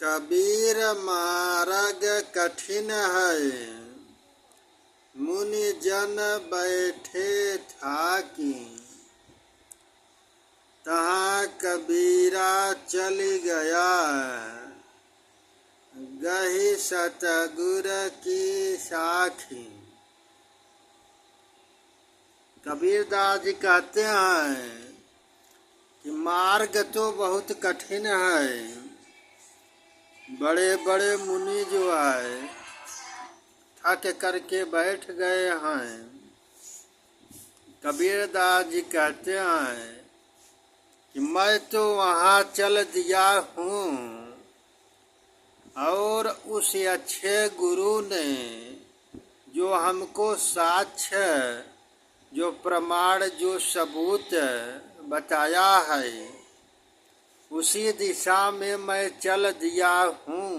कबीर मार्ग कठिन है, मुनि जन बैठे थाकी। तहाँ कबीरा चली गया, गही सतगुर की साखी। कबीरदास जी कहते हैं कि मार्ग तो बहुत कठिन है। बड़े बड़े मुनि जो है थक करके बैठ गए हैं। कबीरदास जी कहते हैं कि मैं तो वहाँ चल दिया हूँ और उस अच्छे गुरु ने जो हमको साक्ष्य, जो प्रमाण, जो सबूत बताया है, उसी दिशा में मैं चल दिया हूँ।